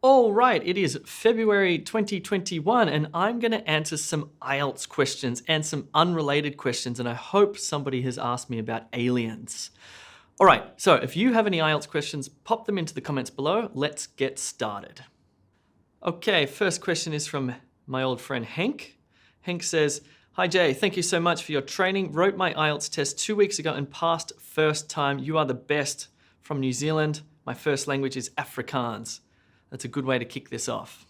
All right, it is February 2021 and I'm going to answer some IELTS questions and some unrelated questions, and I hope somebody has asked me about aliens. All right, so if you have any IELTS questions, pop them into the comments below. Let's get started. Okay, first question is from my old friend Hank. Hank says, "Hi Jay, thank you so much for your training. Wrote my IELTS test 2 weeks ago and passed first time. You are the best. From New Zealand. My first language is Afrikaans." That's a good way to kick this off.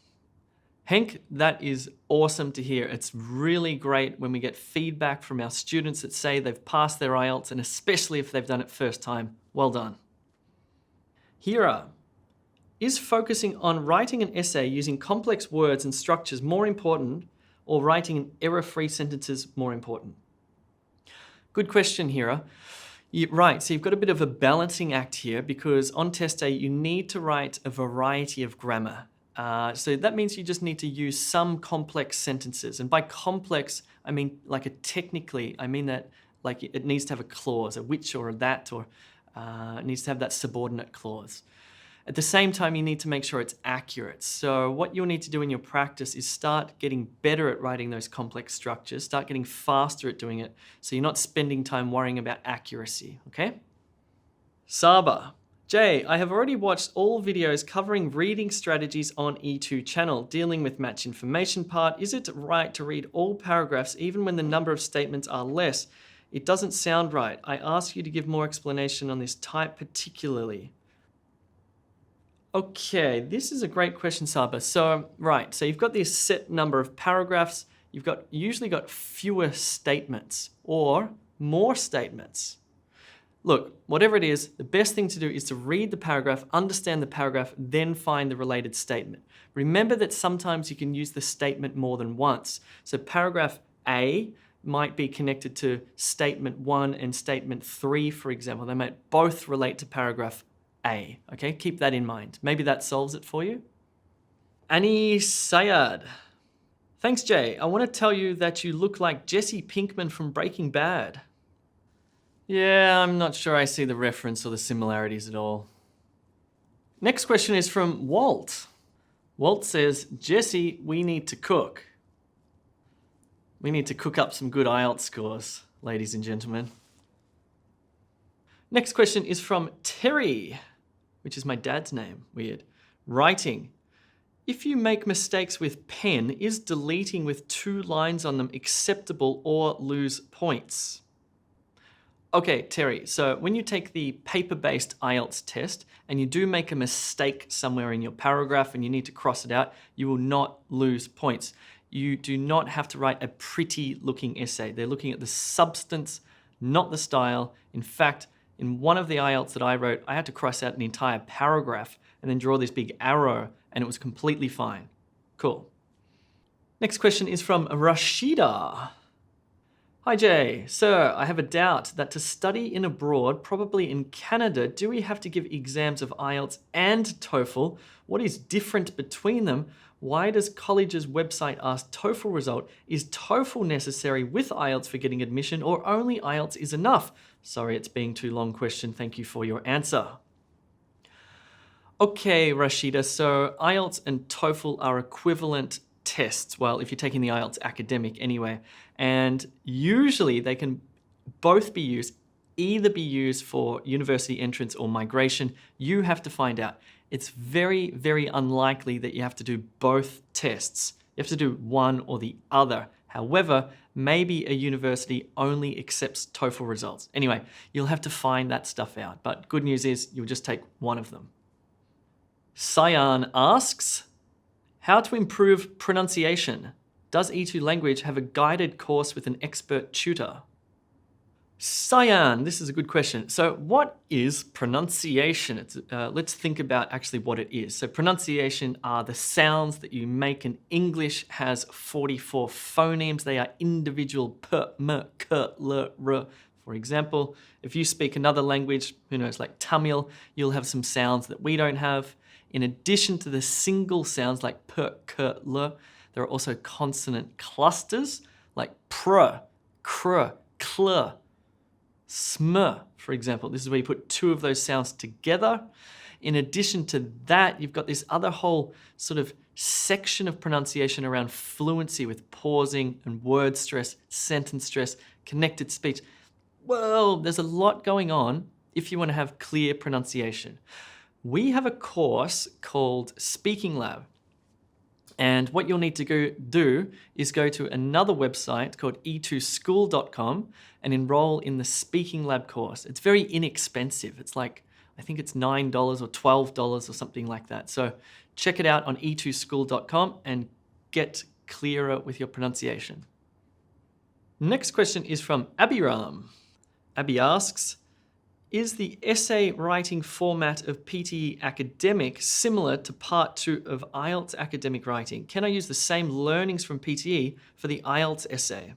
Hank, that is awesome to hear. It's really great when we get feedback from our students that say they've passed their IELTS, and especially if they've done it first time. Well done. Hira, is focusing on writing an essay using complex words and structures more important, or writing in error-free sentences more important? Good question, Hira. Right, so you've got a bit of a balancing act here, because on test day you need to write a variety of grammar. So that means you just need to use some complex sentences. And by complex, I mean like I mean that like it needs to have a clause, a which or a that, or it needs to have that subordinate clause. At the same time, you need to make sure it's accurate. So what you'll need to do in your practice is start getting better at writing those complex structures, start getting faster at doing it, so you're not spending time worrying about accuracy, okay? Saba, Jay, I have already watched all videos covering reading strategies on E2 channel, dealing with match information part. Is it right to read all paragraphs even when the number of statements are less? It doesn't sound right. I ask you to give more explanation on this type particularly. Okay, this is a great question, Saba. So you've got this set number of paragraphs. You've usually got fewer statements or more statements. Look, whatever it is, the best thing to do is to read the paragraph, understand the paragraph, then find the related statement. Remember that sometimes you can use the statement more than once. So paragraph A might be connected to statement 1 and statement 3, for example. They might both relate to paragraph A, okay? Keep that in mind. Maybe that solves it for you. Annie Sayad. Thanks, Jay. I want to tell you that you look like Jesse Pinkman from Breaking Bad. Yeah, I'm not sure I see the reference or the similarities at all. Next question is from Walt. Walt says, Jesse, we need to cook. We need to cook up some good IELTS scores, ladies and gentlemen. Next question is from Terry, which is my dad's name, weird. Writing. If you make mistakes with pen, is deleting with 2 lines on them acceptable or lose points? Okay, Terry, so when you take the paper-based IELTS test and you do make a mistake somewhere in your paragraph and you need to cross it out, you will not lose points. You do not have to write a pretty-looking essay. They're looking at the substance, not the style. In fact, in one of the IELTS that I wrote, I had to cross out an entire paragraph and then draw this big arrow, and it was completely fine. Cool. Next question is from Rashida. Hi Jay, sir, I have a doubt that to study in abroad, probably in Canada, do we have to give exams of IELTS and TOEFL? What is different between them? Why does college's website ask TOEFL result? Is TOEFL necessary with IELTS for getting admission, or only IELTS is enough? Sorry, it's being too long question. Thank you for your answer. Okay, Rashida, so IELTS and TOEFL are equivalent tests. Well, if you're taking the IELTS academic anyway, and usually they can both be used, either be used for university entrance or migration. You have to find out. It's very, very unlikely that you have to do both tests. You have to do one or the other. However, maybe a university only accepts TOEFL results. Anyway, you'll have to find that stuff out. But good news is you'll just take one of them. Cyan asks, how to improve pronunciation? Does E2 Language have a guided course with an expert tutor? Cyan, this is a good question. So what is pronunciation? Let's think about actually what it is. So pronunciation are the sounds that you make, and English has 44 phonemes. They are individual p, m, k, l, r. For example, if you speak another language, who knows, like Tamil, you'll have some sounds that we don't have. In addition to the single sounds like p, k, l, there are also consonant clusters like pr, kr, kl, sm, for example. This is where you put 2 of those sounds together. In addition to that, you've got this other whole sort of section of pronunciation around fluency with pausing and word stress, sentence stress, connected speech. Well, there's a lot going on if you want to have clear pronunciation. We have a course called Speaking Lab. And what you'll need to do is go to another website called e2school.com and enroll in the Speaking Lab course. It's very inexpensive. It's like, I think it's $9 or $12 or something like that. So check it out on e2school.com and get clearer with your pronunciation. Next question is from Abhiram. Abhi asks, is the essay writing format of PTE Academic similar to Part 2 of IELTS Academic Writing? Can I use the same learnings from PTE for the IELTS essay?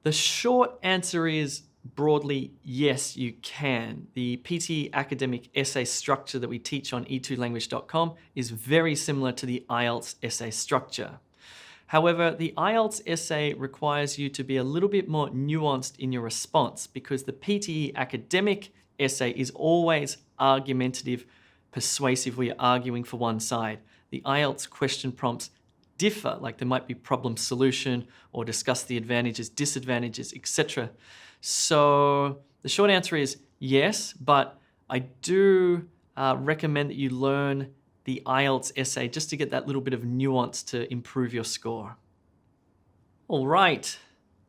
The short answer is broadly yes, you can. The PTE Academic essay structure that we teach on e2language.com is very similar to the IELTS essay structure. However, the IELTS essay requires you to be a little bit more nuanced in your response because the PTE academic essay is always argumentative, persuasive, where you're arguing for one side. The IELTS question prompts differ, like there might be problem solution or discuss the advantages, disadvantages, etc. So the short answer is yes, but I do recommend that you learn the IELTS essay just to get that little bit of nuance to improve your score. All right,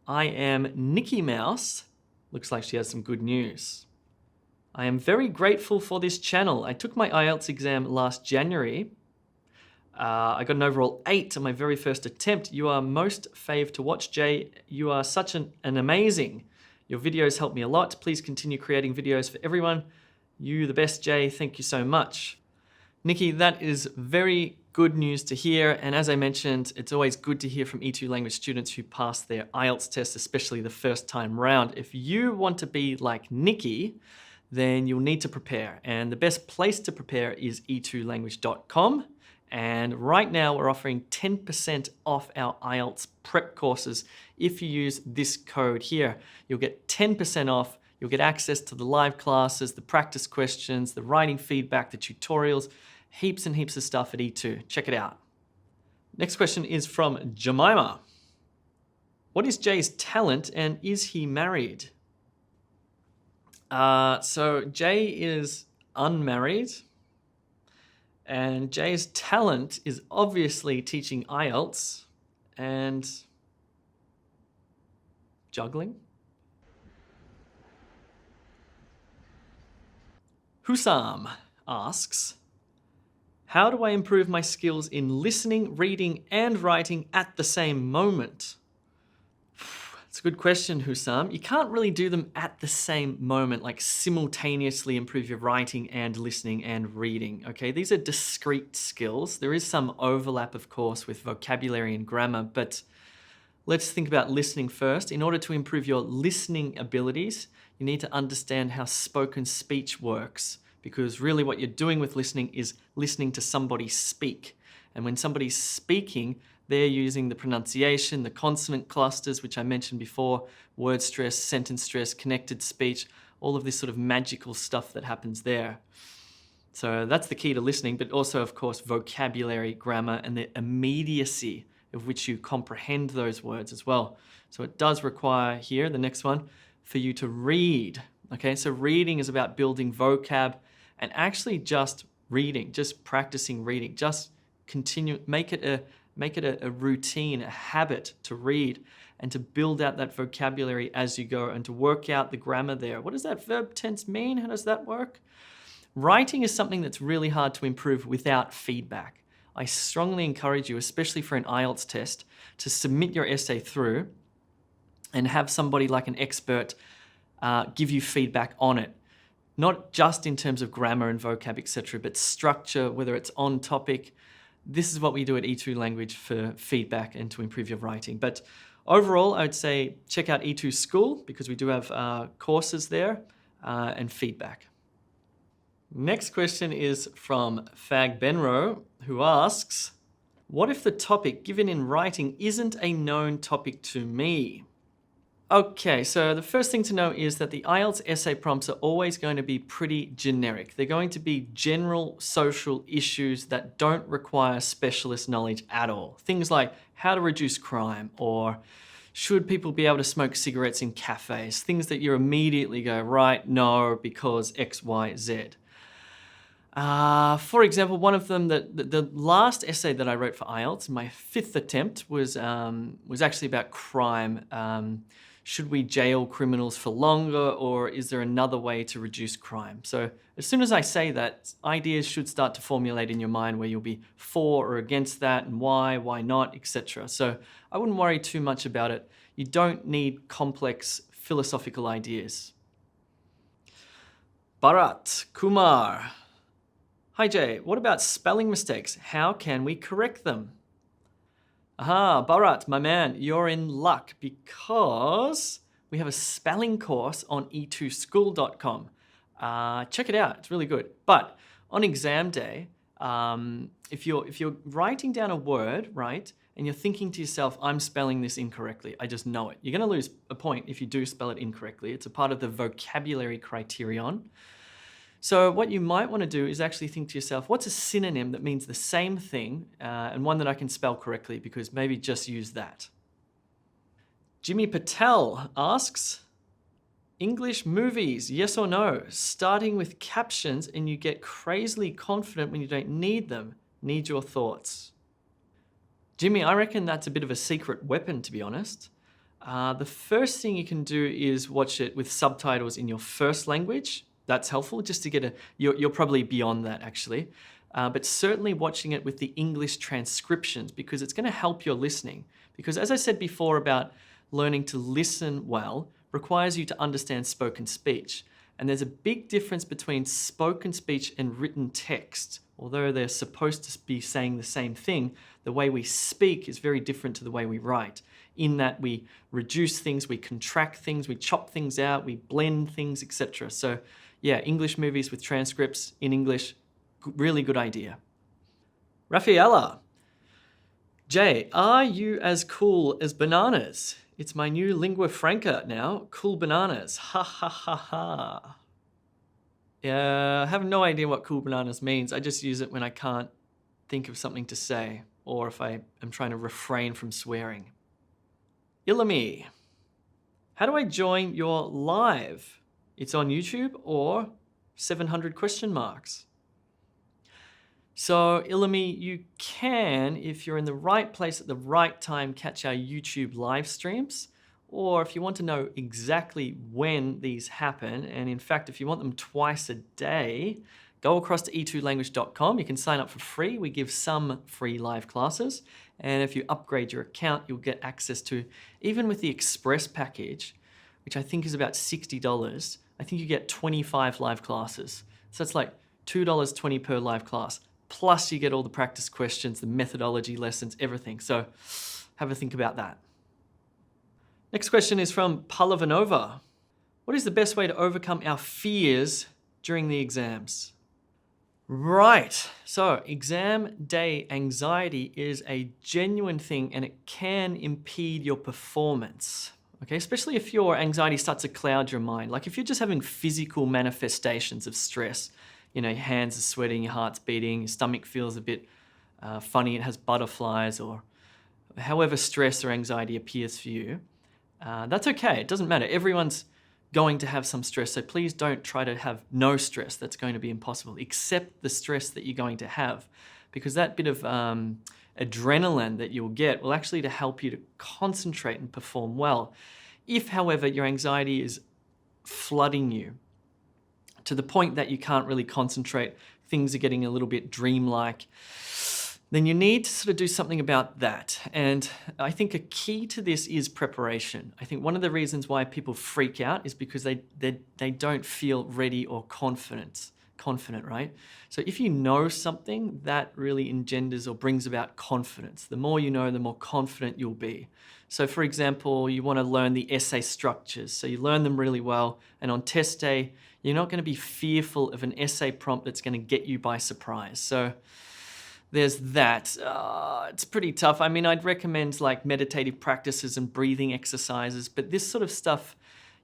I am Nikki Mouse. Looks like she has some good news. I am very grateful for this channel. I took my IELTS exam last January. I got an overall 8 on my very first attempt. You are most fave to watch, Jay. You are such an amazing. Your videos help me a lot. Please continue creating videos for everyone. You the best, Jay. Thank you so much. Nikki, that is very good news to hear. And as I mentioned, it's always good to hear from E2 language students who pass their IELTS test, especially the first time round. If you want to be like Nikki, then you'll need to prepare. And the best place to prepare is e2language.com. And right now we're offering 10% off our IELTS prep courses. If you use this code here, you'll get 10% off. You'll get access to the live classes, the practice questions, the writing feedback, the tutorials, heaps and heaps of stuff at E2. Check it out. Next question is from Jemima. What is Jay's talent and is he married? So Jay is unmarried and Jay's talent is obviously teaching IELTS and juggling. Husam asks, how do I improve my skills in listening, reading, and writing at the same moment? It's a good question, Husam. You can't really do them at the same moment, like simultaneously improve your writing and listening and reading, okay? These are discrete skills. There is some overlap, of course, with vocabulary and grammar, but let's think about listening first. In order to improve your listening abilities, you need to understand how spoken speech works, because really what you're doing with listening is listening to somebody speak. And when somebody's speaking, they're using the pronunciation, the consonant clusters, which I mentioned before, word stress, sentence stress, connected speech, all of this sort of magical stuff that happens there. So that's the key to listening, but also, of course, vocabulary, grammar, and the immediacy of which you comprehend those words as well. So it does require here, the next one, for you to read. Okay, so reading is about building vocab and actually just reading, just practicing reading, just continue, make it a routine, a habit to read and to build out that vocabulary as you go and to work out the grammar there. What does that verb tense mean? How does that work? Writing is something that's really hard to improve without feedback. I strongly encourage you, especially for an IELTS test, to submit your essay through and have somebody like an expert give you feedback on it. Not just in terms of grammar and vocab, etc., but structure, whether it's on topic. This is what we do at E2 Language for feedback and to improve your writing. But overall, I would say check out E2 School because we do have courses there and feedback. Next question is from Fag Benro, who asks, what if the topic given in writing isn't a known topic to me? Okay, so the first thing to know is that the IELTS essay prompts are always going to be pretty generic. They're going to be general social issues that don't require specialist knowledge at all. Things like how to reduce crime, or should people be able to smoke cigarettes in cafes? Things that you immediately go, right, no, because X, Y, Z. For example, one of them, the last essay that I wrote for IELTS, my 5th attempt, was actually about crime. Should we jail criminals for longer, or is there another way to reduce crime? So as soon as I say that, ideas should start to formulate in your mind where you'll be for or against that, and why not, etc. So I wouldn't worry too much about it. You don't need complex philosophical ideas. Bharat Kumar. Hi Jay, what about spelling mistakes? How can we correct them? Aha, Bharat, my man, you're in luck because we have a spelling course on e2school.com. Check it out, it's really good. But on exam day, if you're writing down a word, right, and you're thinking to yourself, I'm spelling this incorrectly, I just know it. You're gonna lose a point if you do spell it incorrectly. It's a part of the vocabulary criterion. So what you might want to do is actually think to yourself, what's a synonym that means the same thing and one that I can spell correctly, because maybe just use that. Jimmy Patel asks, English movies, yes or no? Starting with captions and you get crazily confident when you don't need them. Need your thoughts. Jimmy, I reckon that's a bit of a secret weapon, to be honest. The first thing you can do is watch it with subtitles in your first language. That's helpful, just to get you're probably beyond that actually. But certainly watching it with the English transcriptions, because it's gonna help your listening. Because as I said before about learning to listen well requires you to understand spoken speech. And there's a big difference between spoken speech and written text. Although they're supposed to be saying the same thing, the way we speak is very different to the way we write, in that we reduce things, we contract things, we chop things out, we blend things, etc. So yeah, English movies with transcripts in English, really good idea. Rafaela. Jay, are you as cool as bananas? It's my new lingua franca now, cool bananas. Ha ha ha ha. Yeah, I have no idea what cool bananas means. I just use it when I can't think of something to say, or if I am trying to refrain from swearing. Ilami. How do I join your live? It's on YouTube or 700 question marks. So Ilami, you can, if you're in the right place at the right time, catch our YouTube live streams. Or if you want to know exactly when these happen, and in fact, if you want them twice a day, go across to e2language.com. You can sign up for free. We give some free live classes. And if you upgrade your account, you'll get access to, even with the Express package, which I think is about $60, I think you get 25 live classes. So it's like $2.20 per live class. Plus you get all the practice questions, the methodology lessons, everything. So have a think about that. Next question is from Palavanova. What is the best way to overcome our fears during the exams? Right, so exam day anxiety is a genuine thing and it can impede your performance. Okay, especially if your anxiety starts to cloud your mind. Like if you're just having physical manifestations of stress, you know, your hands are sweating, your heart's beating, your stomach feels a bit funny, it has butterflies, or however stress or anxiety appears for you, that's okay, it doesn't matter. Everyone's going to have some stress, so please don't try to have no stress. That's going to be impossible. Accept the stress that you're going to have, because that bit of adrenaline that you'll get will actually to help you to concentrate and perform well. If, however, your anxiety is flooding you to the point that you can't really concentrate, things are getting a little bit dreamlike, then you need to sort of do something about that. And I think a key to this is preparation. I think one of the reasons why people freak out is because they don't feel ready or confident, right? So if you know something, that really engenders or brings about confidence. The more you know, the more confident you'll be. So for example, you want to learn the essay structures. So you learn them really well, and on test day, you're not going to be fearful of an essay prompt that's going to get you by surprise. So there's that. It's pretty tough. I mean, I'd recommend like meditative practices and breathing exercises, but this sort of stuff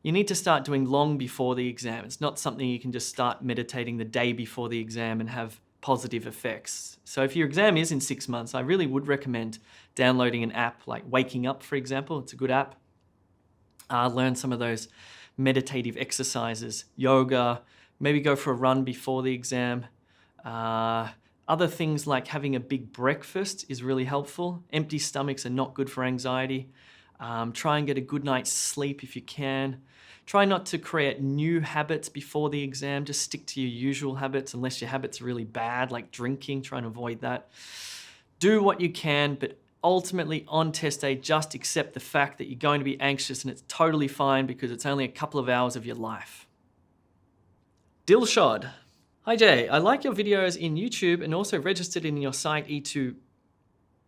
you need to start doing long before the exam. It's not something you can just start meditating the day before the exam and have positive effects. So if your exam is in 6 months, I really would recommend downloading an app like Waking Up, for example. It's a good app. Learn some of those meditative exercises, yoga, maybe go for a run before the exam. Other things like having a big breakfast is really helpful. Empty stomachs are not good for anxiety. Try and get a good night's sleep if you can. Try not to create new habits before the exam. Just stick to your usual habits unless your habits are really bad, like drinking. Try and avoid that. Do what you can, but ultimately on test day, just accept the fact that you're going to be anxious and it's totally fine because it's only a couple of hours of your life. Dilshad. Hi Jay, I like your videos in YouTube and also registered in your site E2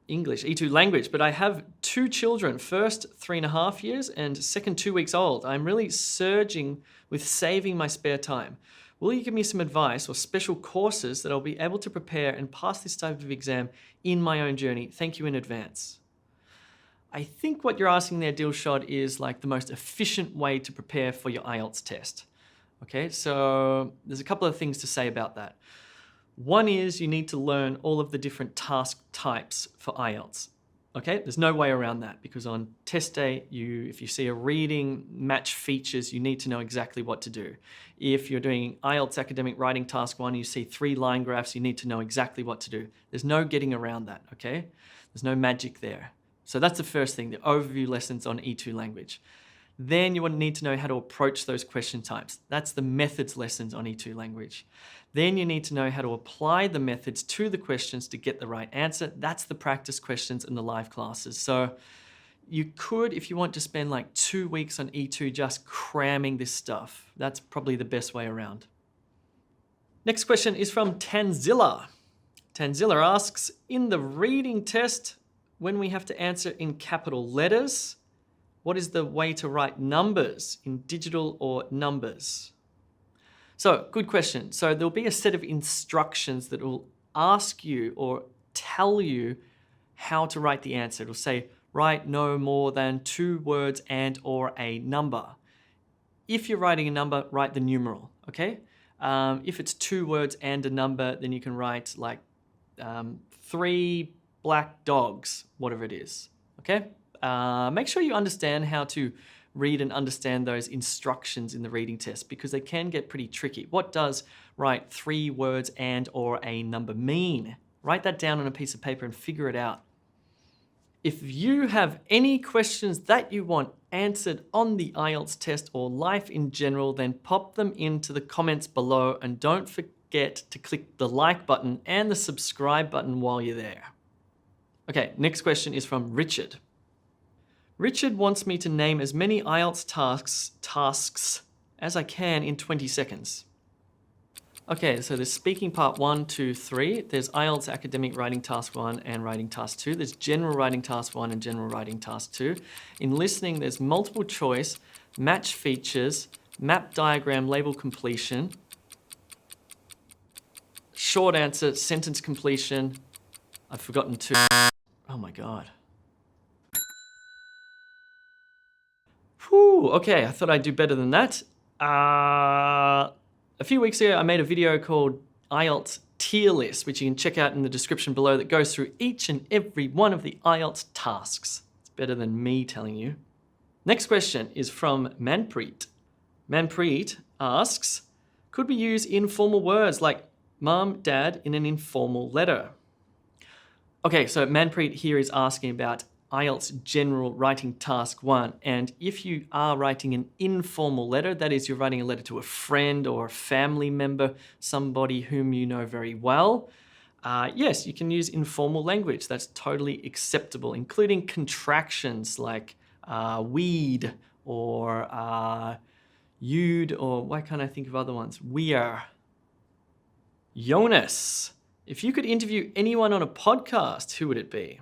English, E2 language, but I have 2 children, first 3.5 years and second 2 weeks old. I'm really surging with saving my spare time. Will you give me some advice or special courses that I'll be able to prepare and pass this type of exam in my own journey? Thank you in advance. I think what you're asking there, Dilshad, is like the most efficient way to prepare for your IELTS test. Okay, so there's a couple of things to say about that. One is you need to learn all of the different task types for IELTS. Okay, there's no way around that because on test day, if you see a reading match features, you need to know exactly what to do. If you're doing IELTS Academic Writing Task 1, you see 3 line graphs, you need to know exactly what to do. There's no getting around that, okay? There's no magic there. So that's the first thing, the overview lessons on E2 language. Then you need to know how to approach those question types. That's the methods lessons on E2 language. Then you need to know how to apply the methods to the questions to get the right answer. That's the practice questions and the live classes. So you could, if you want to spend like 2 weeks on E2 just cramming this stuff. That's probably the best way around. Next question is from Tanzilla. Tanzilla asks, in the reading test, when we have to answer in capital letters, what is the way to write numbers in digital or numbers? So, good question. So there'll be a set of instructions that will ask you or tell you how to write the answer. It'll say, write no more than 2 words and or a number. If you're writing a number, write the numeral, okay? If it's 2 words and a number, then you can write like 3 black dogs, whatever it is, okay? Make sure you understand how to read and understand those instructions in the reading test because they can get pretty tricky. What does write 3 words and or a number mean? Write that down on a piece of paper and figure it out. If you have any questions that you want answered on the IELTS test or life in general, then pop them into the comments below and don't forget to click the like button and the subscribe button while you're there. Okay, next question is from Richard. Richard wants me to name as many IELTS tasks as I can in 20 seconds. Okay, so there's speaking part 1, 2, 3. There's IELTS Academic Writing Task 1 and Writing Task 2. There's General Writing Task 1 and General Writing Task 2. In listening, there's multiple choice, match features, map diagram label completion, short answer, sentence completion. I've forgotten 2. Oh my God. Whew, okay, I thought I'd do better than that. A few weeks ago, I made a video called IELTS Tier List, which you can check out in the description below, that goes through each and every one of the IELTS tasks. It's better than me telling you. Next question is from Manpreet. Manpreet asks, could we use informal words like mom, dad in an informal letter? Okay, so Manpreet here is asking about IELTS General Writing Task 1. And if you are writing an informal letter, that is, you're writing a letter to a friend or a family member, somebody whom you know very well, yes, you can use informal language. That's totally acceptable, including contractions like weed or you'd, or why can't I think of other ones? We're. Jonas, if you could interview anyone on a podcast, who would it be?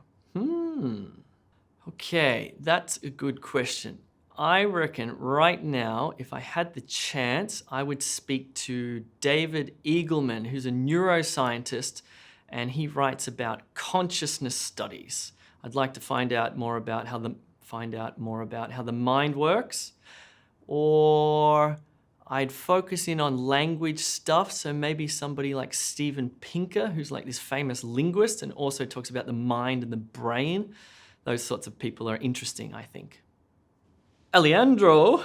Okay, that's a good question. I reckon right now, if I had the chance, I would speak to David Eagleman, who's a neuroscientist and he writes about consciousness studies. I'd like to find out more about how the mind works, or I'd focus in on language stuff. So maybe somebody like Steven Pinker, who's like this famous linguist and also talks about the mind and the brain. Those sorts of people are interesting, I think. Alejandro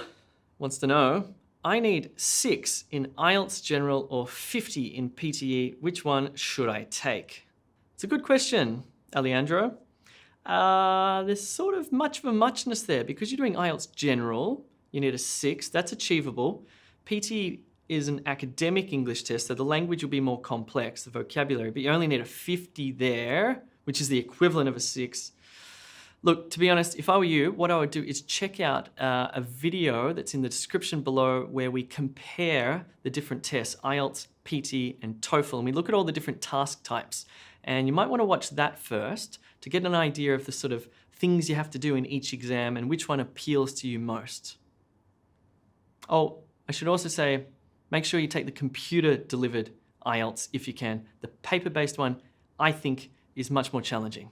wants to know, I need 6 in IELTS General or 50 in PTE. Which one should I take? It's a good question, Alejandro. There's sort of much of a muchness there because you're doing IELTS General. You need a 6. That's achievable. PTE is an academic English test, so the language will be more complex, the vocabulary, but you only need a 50 there, which is the equivalent of a 6. Look, to be honest, if I were you, what I would do is check out a video that's in the description below where we compare the different tests, IELTS, PT, and TOEFL, and we look at all the different task types. And you might want to watch that first to get an idea of the sort of things you have to do in each exam and which one appeals to you most. Oh, I should also say, make sure you take the computer-delivered IELTS if you can. The paper-based one, I think, is much more challenging.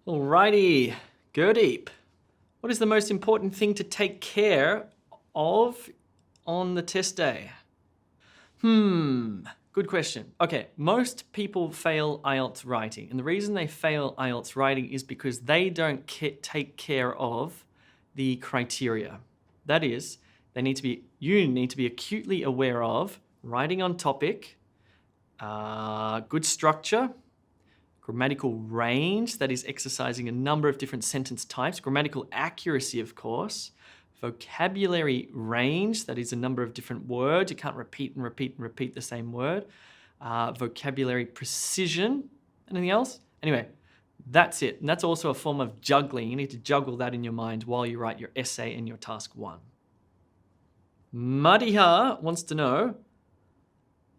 Alrighty, Gurdeep. What is the most important thing to take care of on the test day? Good question. Okay, most people fail IELTS writing, and the reason they fail IELTS writing is because they don't take care of the criteria. That is, you need to be acutely aware of writing on topic, good structure, grammatical range, that is exercising a number of different sentence types, grammatical accuracy, of course, vocabulary range, that is a number of different words. You can't repeat and repeat and repeat the same word. Vocabulary precision. Anything else? Anyway, that's it. And that's also a form of juggling. You need to juggle that in your mind while you write your essay and your task 1. Madiha wants to know,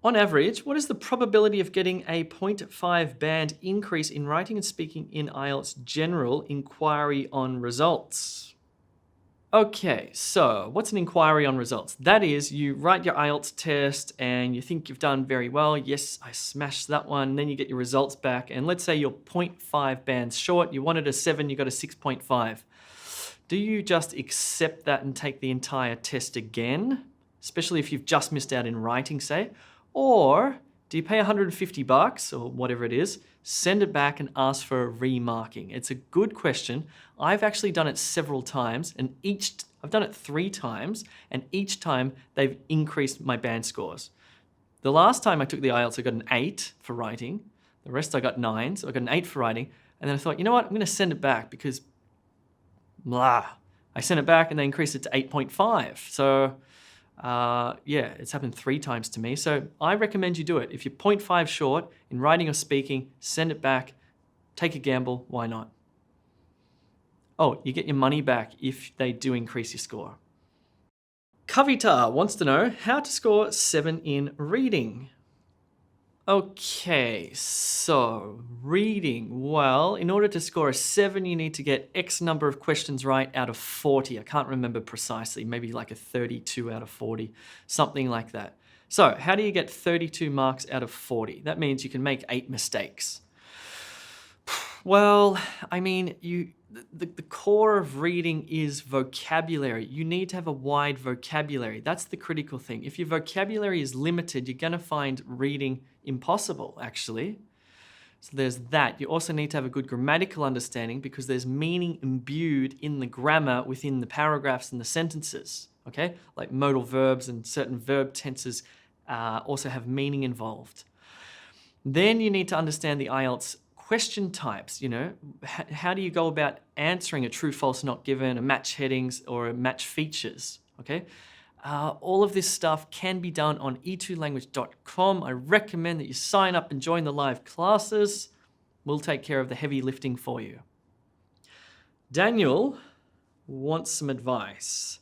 on average, what is the probability of getting a 0.5 band increase in writing and speaking in IELTS General inquiry on results? Okay, so what's an inquiry on results? That is, you write your IELTS test and you think you've done very well. Yes, I smashed that one. Then you get your results back. And let's say you're 0.5 bands short. You wanted a 7, you got a 6.5. Do you just accept that and take the entire test again? Especially if you've just missed out in writing, say. Or do you pay $150 or whatever it is, send it back and ask for a remarking? It's a good question. I've actually done it several times, and I've done it 3 times, and each time they've increased my band scores. The last time I took the IELTS, I got an 8 for writing. The rest I got 9, so I got an 8 for writing. And then I thought, you know what, I'm going to send it back because I sent it back and they increased it to 8.5. So yeah, it's happened 3 times to me. So I recommend you do it. If you're 0.5 short in writing or speaking, send it back, take a gamble, why not? Oh, you get your money back if they do increase your score. Kavita wants to know how to score 7 in reading. Okay, so reading. Well, in order to score a 7, you need to get X number of questions right out of 40. I can't remember precisely, maybe like a 32 out of 40, something like that. So how do you get 32 marks out of 40? That means you can make 8 mistakes. Well, I mean, the core of reading is vocabulary. You need to have a wide vocabulary. That's the critical thing. If your vocabulary is limited, you're going to find reading impossible, actually. So there's that. You also need to have a good grammatical understanding because there's meaning imbued in the grammar within the paragraphs and the sentences, okay? Like modal verbs and certain verb tenses also have meaning involved. Then you need to understand the IELTS question types, you know, how do you go about answering a true, false, not given, a match headings or a match features, okay? All of this stuff can be done on e2language.com. I recommend that you sign up and join the live classes. We'll take care of the heavy lifting for you. Daniel wants some advice.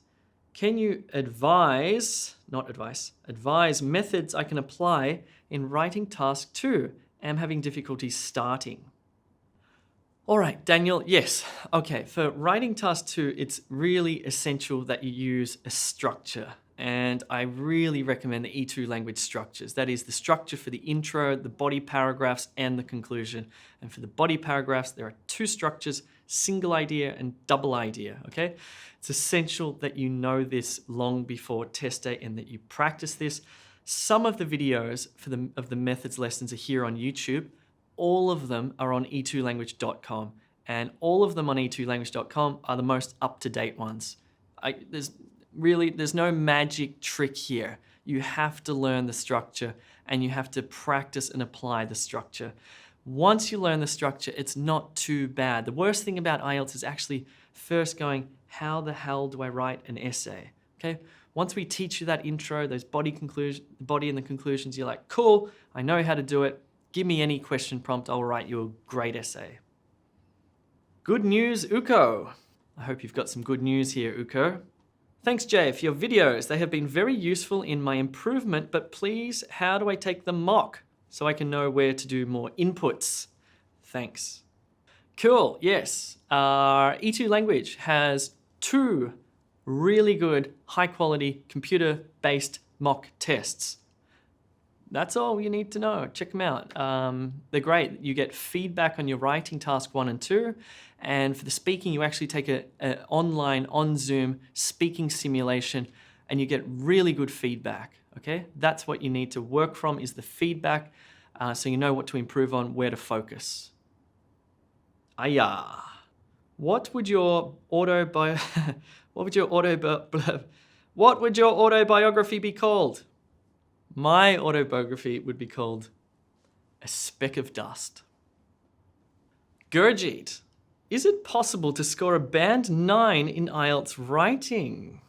Can you advise methods I can apply in writing task 2? I'm having difficulty starting. All right, Daniel, yes. Okay, for writing task 2, it's really essential that you use a structure. and I really recommend the E2 language structures. That is the structure for the intro, the body paragraphs, and the conclusion. And for the body paragraphs, there are two structures, single idea and double idea, okay? It's essential that you know this long before test day and that you practice this. Some of the videos of the methods lessons are here on YouTube. All of them are on e2language.com, and all of them on e2language.com are the most up-to-date ones. There's no magic trick here. You have to learn the structure and you have to practice and apply the structure. Once you learn the structure, it's not too bad. The worst thing about IELTS is actually first going, how the hell do I write an essay? Okay. Once we teach you that intro, those body and the conclusions, you're like, cool, I know how to do it. Give me any question prompt, I'll write you a great essay. Good news, Uko. I hope you've got some good news here, Uko. Thanks, Jay, for your videos. They have been very useful in my improvement, but please, how do I take the mock so I can know where to do more inputs? Thanks. Cool, yes. E2 Language has 2 really good, high-quality, computer-based mock tests. That's all you need to know. Check them out. They're great. You get feedback on your writing task 1 and 2. And for the speaking, you actually take an online, on Zoom speaking simulation and you get really good feedback, okay? That's what you need to work from is the feedback so you know what to improve on, where to focus. What would your autobiography be called? My autobiography would be called A Speck of Dust. Gurjeet, is it possible to score a band 9 in IELTS Writing?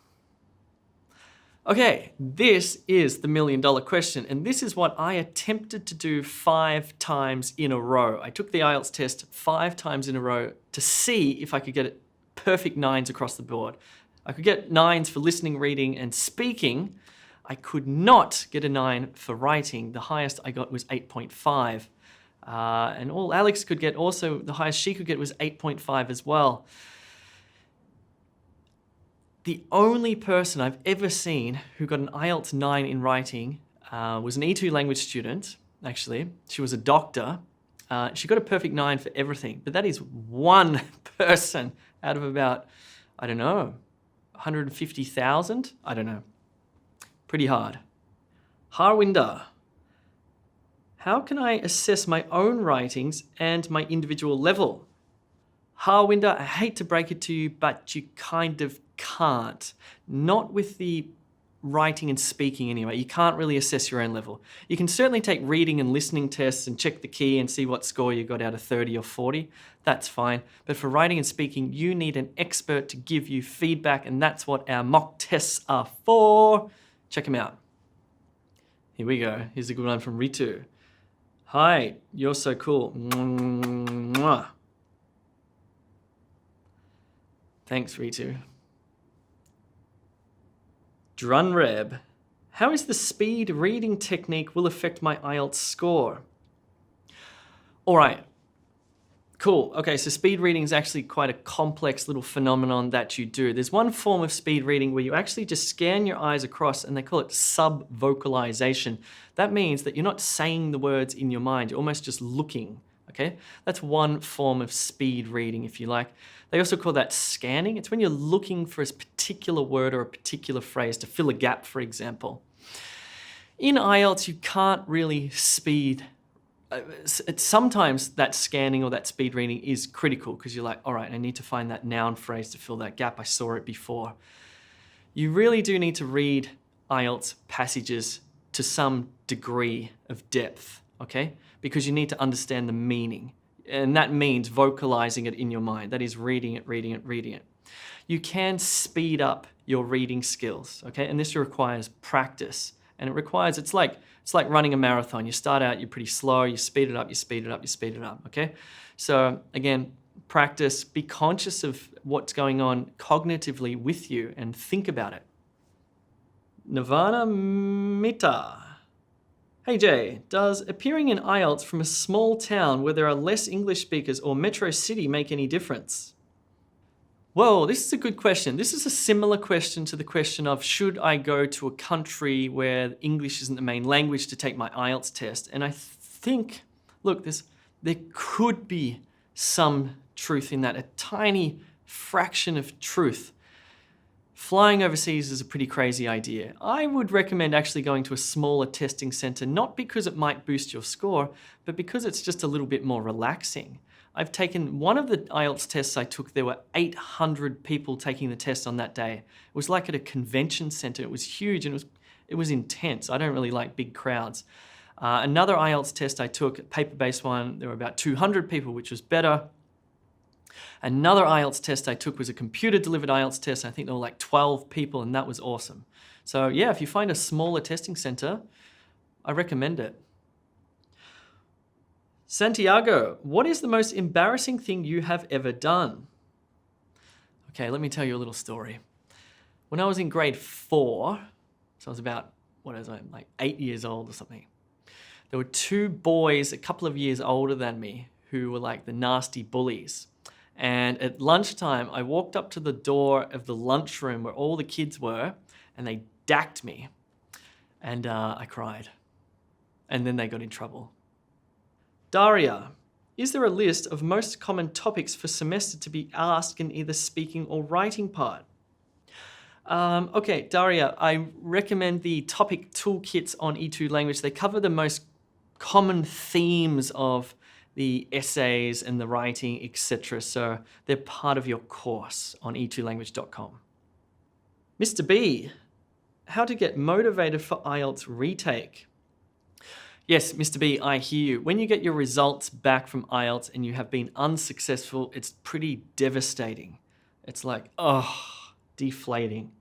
Okay, this is the $1 million question, and this is what I attempted to do 5 times in a row. I took the IELTS test 5 times in a row to see if I could get perfect 9s across the board. I could get 9s for listening, reading, and speaking. I could not get a 9 for writing. The highest I got was 8.5. And all Alex could get also, the highest she could get was 8.5 as well. The only person I've ever seen who got an IELTS 9 in writing was an E2 language student, actually. She was a doctor. She got a perfect 9 for everything, but that is one person out of about, I don't know, 150,000? I don't know. Pretty hard. Harwinder. How can I assess my own writings and my individual level? Harwinder, I hate to break it to you, but you kind of can't. Not with the writing and speaking anyway. You can't really assess your own level. You can certainly take reading and listening tests and check the key and see what score you got out of 30 or 40. That's fine. But for writing and speaking, you need an expert to give you feedback, and that's what our mock tests are for. Check them out. Here we go. Here's a good one from Ritu. Hi, you're so cool. Mwah. Thanks, Ritu. Drunreb. How is the speed reading technique will affect my IELTS score? All right. Cool. Okay, so speed reading is actually quite a complex little phenomenon that you do. There's one form of speed reading where you actually just scan your eyes across, and they call it sub-vocalization. That means that you're not saying the words in your mind, you're almost just looking, okay? That's one form of speed reading, if you like. They also call that scanning. It's when you're looking for a particular word or a particular phrase to fill a gap, for example. In IELTS, you can't really speed sometimes that scanning or that speed reading is critical because you're like, all right, I need to find that noun phrase to fill that gap. I saw it before. You really do need to read IELTS passages to some degree of depth, okay? Because you need to understand the meaning. And that means vocalizing it in your mind. That is reading it, reading it, reading it. You can speed up your reading skills, okay? And this requires practice. And it requires, it's like running a marathon. You start out, you're pretty slow, you speed it up, you speed it up, you speed it up, okay? So again, practice, be conscious of what's going on cognitively with you and think about it. Nirvana Mita. Hey Jay, does appearing in IELTS from a small town where there are less English speakers or metro city make any difference? Well, this is a good question. This is a similar question to the question of should I go to a country where English isn't the main language to take my IELTS test? And I think, look, there could be some truth in that, a tiny fraction of truth. Flying overseas is a pretty crazy idea. I would recommend actually going to a smaller testing center, not because it might boost your score, but because it's just a little bit more relaxing. I've taken one of the IELTS tests I took, there were 800 people taking the test on that day. It was like at a convention center. It was huge and it was intense. I don't really like big crowds. Another IELTS test I took, a paper-based one, there were about 200 people, which was better. Another IELTS test I took was a computer-delivered IELTS test. I think there were like 12 people, and that was awesome. So yeah, if you find a smaller testing center, I recommend it. Santiago, what is the most embarrassing thing you have ever done? Okay, let me tell you a little story. When I was in grade 4, so I was about, like 8 years old or something, there were 2 boys a couple of years older than me who were like the nasty bullies. And at lunchtime, I walked up to the door of the lunchroom where all the kids were, and they dacked me. And I cried. And then they got in trouble. Daria, is there a list of most common topics for semester to be asked in either speaking or writing part? Okay, Daria, I recommend the topic toolkits on E2 language. They cover the most common themes of the essays and the writing, etc. So they're part of your course on e2language.com. Mr. B, how to get motivated for IELTS retake? Yes, Mr. B, I hear you. When you get your results back from IELTS and you have been unsuccessful, it's pretty devastating. It's like, deflating.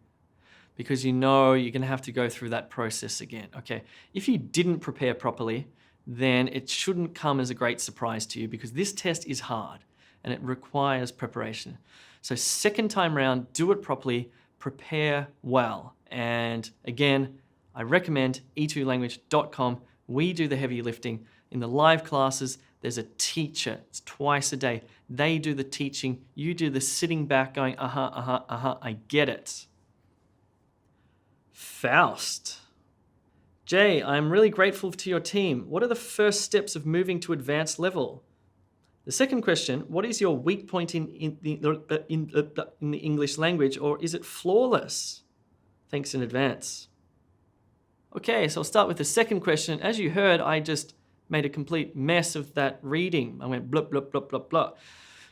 Because you know you're going to have to go through that process again, okay? If you didn't prepare properly, then it shouldn't come as a great surprise to you because this test is hard and it requires preparation. So second time round, do it properly, prepare well. And again, I recommend e2language.com. We do the heavy lifting. In the live classes, there's a teacher. It's twice a day. They do the teaching. You do the sitting back going, I get it. Faust. Jay, I'm really grateful to your team. What are the first steps of moving to advanced level? The second question, what is your weak point in the English language, or is it flawless? Thanks in advance. Okay, so I'll start with the second question. As you heard, I just made a complete mess of that reading. I went blah, blah, blah, blah, blah.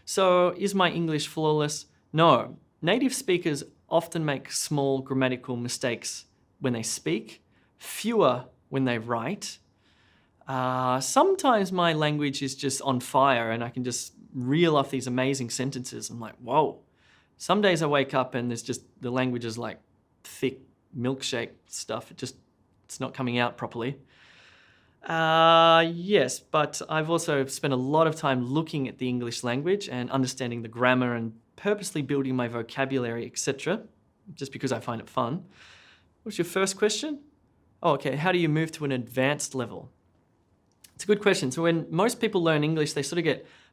So is my English flawless? No. Native speakers often make small grammatical mistakes when they speak, fewer when they write. Sometimes my language is just on fire and I can just reel off these amazing sentences. I'm like, whoa. Some days I wake up and the language is like thick milkshake stuff. It's not coming out properly. Yes, but I've also spent a lot of time looking at the English language and understanding the grammar and purposely building my vocabulary, etc., just because I find it fun. What's your first question? Oh, okay, how do you move to an advanced level? It's a good question. So when most people learn English,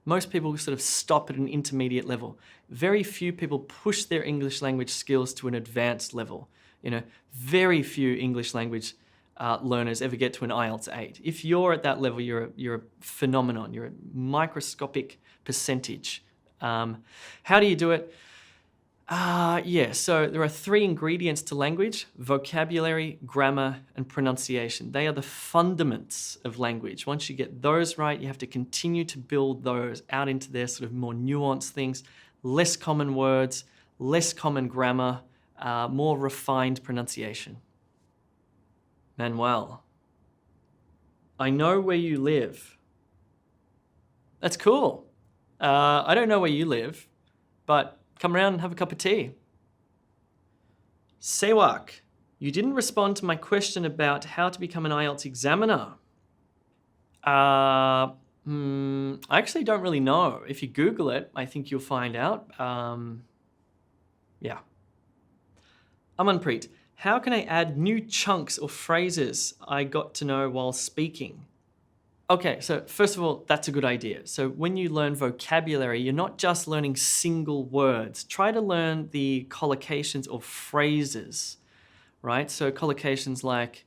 most people sort of stop at an intermediate level. Very few people push their English language skills to an advanced level. Very few English language learners ever get to an IELTS 8. If you're at that level, you're a phenomenon. You're a microscopic percentage. How do you do it? So there are 3 ingredients to language: vocabulary, grammar, and pronunciation. They are the fundaments of language. Once you get those right, you have to continue to build those out into their sort of more nuanced things, less common words, less common grammar, more refined pronunciation. Manuel, I know where you live. That's cool. I don't know where you live, but come around and have a cup of tea. Sewak, you didn't respond to my question about how to become an IELTS examiner. I actually don't really know. If you Google it, I think you'll find out. Yeah. Amanpreet, how can I add new chunks or phrases I got to know while speaking? Okay, so first of all, that's a good idea. So when you learn vocabulary, you're not just learning single words. Try to learn the collocations or phrases, right? So collocations like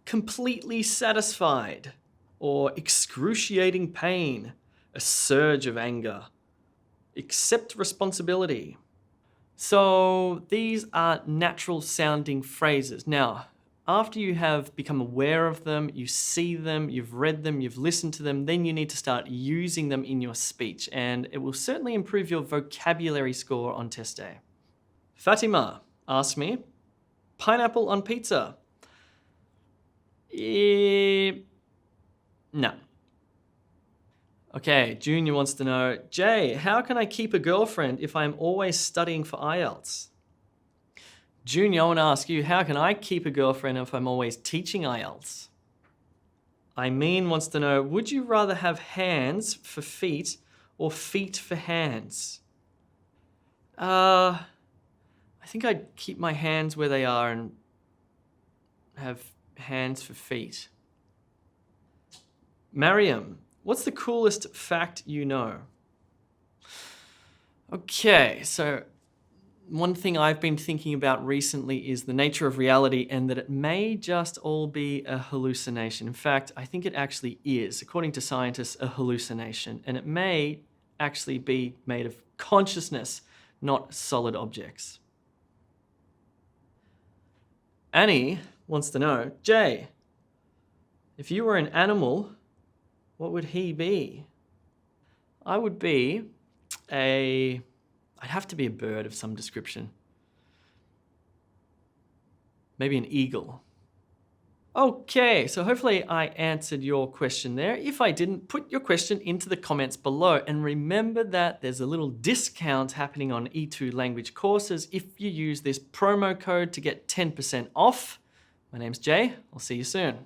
completely satisfied or excruciating pain, a surge of anger, accept responsibility. So these are natural sounding phrases. Now, after you have become aware of them, you see them, you've read them, you've listened to them, then you need to start using them in your speech, and it will certainly improve your vocabulary score on test day. Fatima asks me, pineapple on pizza? No. Okay, Junior wants to know, Jay, how can I keep a girlfriend if I'm always studying for IELTS? Junior, I want to ask you, how can I keep a girlfriend if I'm always teaching IELTS? Wants to know, would you rather have hands for feet or feet for hands? I think I'd keep my hands where they are and have hands for feet. Mariam, what's the coolest fact you know? Okay, so one thing I've been thinking about recently is the nature of reality and that it may just all be a hallucination. In fact, I think it actually is, according to scientists, a hallucination. And it may actually be made of consciousness, not solid objects. Annie wants to know, Jay, if you were an animal, what would he be? I would be I'd have to be a bird of some description. Maybe an eagle. Okay, so hopefully I answered your question there. If I didn't, put your question into the comments below. And remember that there's a little discount happening on E2 language courses if you use this promo code to get 10% off. My name's Jay. I'll see you soon.